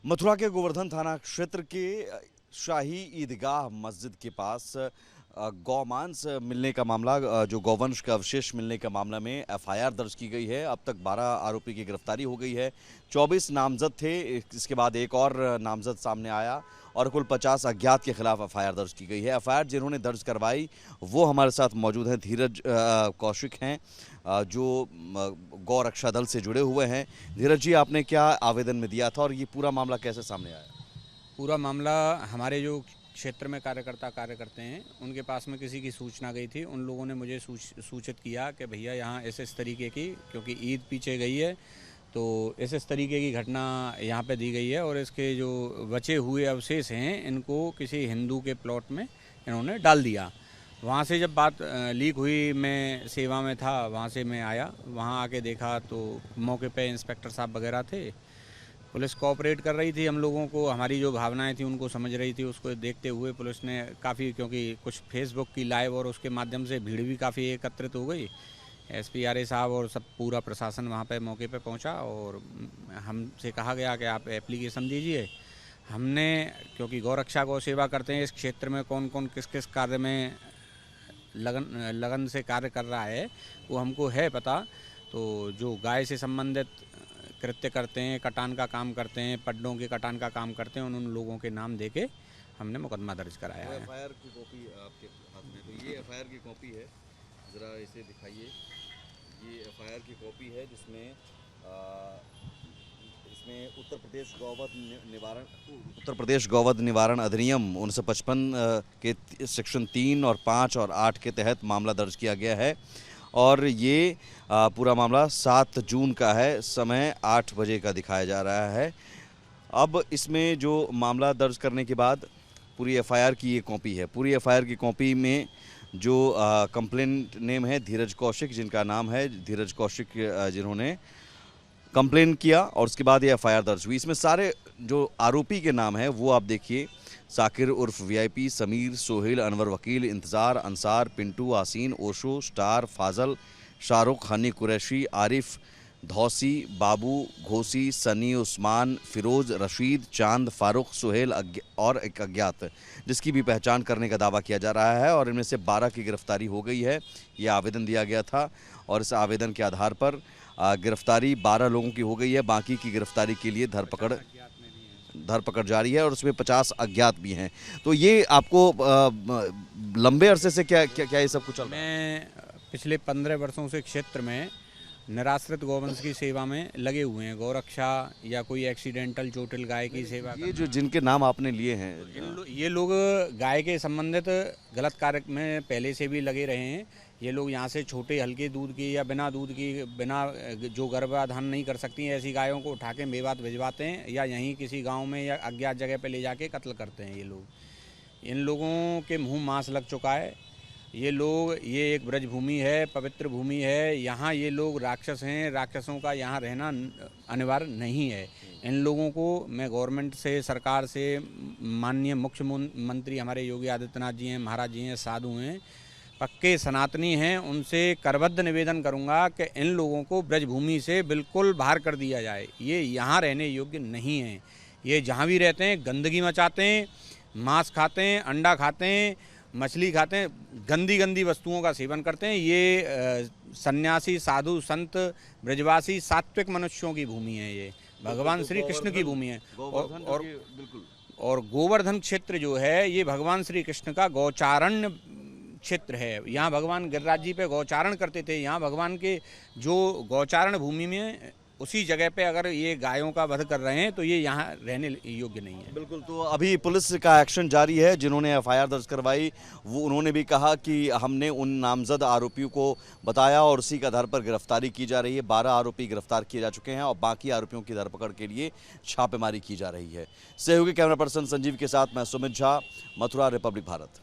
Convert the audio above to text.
मथुरा के गोवर्धन थाना क्षेत्र के शाही ईदगाह मस्जिद के पास गौमांस मिलने का मामला, जो गौवंश का अवशेष मिलने का मामला में एफआईआर दर्ज की गई है। अब तक 12 आरोपी की गिरफ्तारी हो गई है। 24 नामजद थे, इसके बाद एक और नामजद सामने आया और कुल 50 अज्ञात के खिलाफ एफआईआर दर्ज की गई है। एफआईआर जिन्होंने दर्ज करवाई वो हमारे साथ मौजूद हैं। धीरज कौशिक हैं, जो गौ रक्षा दल से जुड़े हुए हैं। धीरज जी, आपने क्या आवेदन में दिया था और ये पूरा मामला कैसे सामने आया? पूरा मामला हमारे जो क्षेत्र में कार्यकर्ता कार्य करते हैं उनके पास में किसी की सूचना गई थी। उन लोगों ने मुझे सूचित किया कि भैया यहाँ इस तरीके की, क्योंकि ईद पीछे गई है तो इस तरीके की घटना यहाँ पे दी गई है और इसके जो बचे हुए अवशेष हैं इनको किसी हिंदू के प्लॉट में इन्होंने डाल दिया। वहाँ से जब बात लीक हुई, मैं सेवा में था, वहाँ से मैं आया, वहाँ आके देखा तो मौके पे इंस्पेक्टर साहब वगैरह थे। पुलिस कोऑपरेट कर रही थी हम लोगों को, हमारी जो भावनाएं थी उनको समझ रही थी। उसको देखते हुए पुलिस ने काफ़ी, क्योंकि कुछ फेसबुक की लाइव और उसके माध्यम से भीड़ भी काफ़ी एकत्रित हो गई। एसपी आरए साहब और सब पूरा प्रशासन वहाँ पे मौके पे पहुँचा और हमसे कहा गया कि आप एप्लीकेशन दीजिए। हमने, क्योंकि गौरक्षा गौ सेवा करते हैं, इस क्षेत्र में कौन कौन किस किस कार्य में लगन से कार्य कर रहा है वो हमको है पता। तो जो गाय से संबंधित कृत्य करते हैं, कटान का काम करते हैं, पड्डों के कटान का काम करते हैं, उन लोगों के नाम देके हमने मुकदमा दर्ज कराया है। एफआईआर की कॉपी आपके हाथ में, तो ये एफआईआर की कॉपी है, ज़रा इसे दिखाइए। ये एफआईआर की कॉपी है जिसमें इसमें उत्तर प्रदेश गौवध निवारण अधिनियम 1955 के सेक्शन 3 और 5 और 8 के तहत मामला दर्ज किया गया है। और ये पूरा मामला 7 जून का है, समय 8 बजे का दिखाया जा रहा है। अब इसमें जो मामला दर्ज करने के बाद पूरी एफआईआर की ये कॉपी है। पूरी एफआईआर की कॉपी में जो कंप्लेंट नेम है धीरज कौशिक, जिनका नाम है धीरज कौशिक, जिन्होंने कंप्लेन किया और उसके बाद ये एफआईआर दर्ज हुई। इसमें सारे जो आरोपी के नाम हैं वो आप देखिए: साकिर उर्फ वीआईपी, समीर, सोहेल, अनवर वकील, इंतज़ार, अंसार, पिंटू, आसीन, ओशो, स्टार, फाजल, शाहरुख, हनी कुरैशी, आरिफ, धौसी, बाबू, घोसी, सनी, उस्मान, फिरोज, रशीद, चांद, फारूक, सुहेल और एक अज्ञात, जिसकी भी पहचान करने का दावा किया जा रहा है। और इनमें से 12 की गिरफ्तारी हो गई है। यह आवेदन दिया गया था और इस आवेदन के आधार पर गिरफ्तारी 12 लोगों की हो गई है। बाकी की गिरफ्तारी के लिए धरपकड़ जारी है और उसमें 50 अज्ञात भी हैं। तो ये आपको लंबे अरसे से क्या ये सब कुछ चल रहा है? मैं पिछले 15 वर्षों से क्षेत्र में निराश्रित गौवंश की सेवा में लगे हुए हैं। गौरक्षा या कोई एक्सीडेंटल चोटिल गाय की सेवा। ये जो जिनके नाम आपने लिए हैं, ये लोग गाय के संबंधित गलत कार्य में पहले से भी लगे रहे हैं। ये लोग यहाँ से छोटे हल्के दूध की या बिना दूध की, बिना जो गर्भाधान नहीं कर सकती हैं ऐसी गायों को उठा के मेवात भिजवाते हैं या यहीं किसी गांव में या अज्ञात जगह पे ले जाके कत्ल करते हैं ये लोग। इन लोगों के मुंह मांस लग चुका है। ये एक ब्रज भूमि है, पवित्र भूमि है। यहाँ ये लोग राक्षस हैं, राक्षसों का यहाँ रहना अनिवार्य नहीं है। इन लोगों को मैं गवर्नमेंट से, सरकार से, माननीय मुख्यमंत्री हमारे योगी आदित्यनाथ जी हैं, महाराज जी हैं, साधु हैं, पक्के सनातनी हैं, उनसे करबद्ध निवेदन करूंगा कि इन लोगों को ब्रजभूमि से बिल्कुल बाहर कर दिया जाए। ये यहाँ रहने योग्य नहीं हैं। ये जहाँ भी रहते हैं गंदगी मचाते हैं, मांस खाते हैं, अंडा खाते हैं, मछली खाते हैं, गंदी गंदी वस्तुओं का सेवन करते हैं। ये सन्यासी, साधु, संत, ब्रजवासी, सात्विक मनुष्यों की भूमि है। ये भगवान श्री कृष्ण की भूमि है। और गोवर्धन क्षेत्र जो है ये भगवान श्री कृष्ण का गौचारण क्षेत्र है। यहाँ भगवान गिरिराज जी पे गौचारण करते थे। यहाँ भगवान के जो गौचारण भूमि में उसी जगह पे अगर ये गायों का वध कर रहे हैं तो ये यहाँ रहने योग्य नहीं है। बिल्कुल। तो अभी पुलिस का एक्शन जारी है। जिन्होंने एफआईआर दर्ज करवाई वो उन्होंने भी कहा कि हमने उन नामजद आरोपियों को बताया और उसी के आधार पर गिरफ्तारी की जा रही है। 12 आरोपी गिरफ्तार किए जा चुके हैं और बाकी आरोपियों की धरपकड़ के लिए छापेमारी की जा रही है। सहयोगी कैमरा पर्सन संजीव के साथ मैं सुमित झा, मथुरा, रिपब्लिक भारत।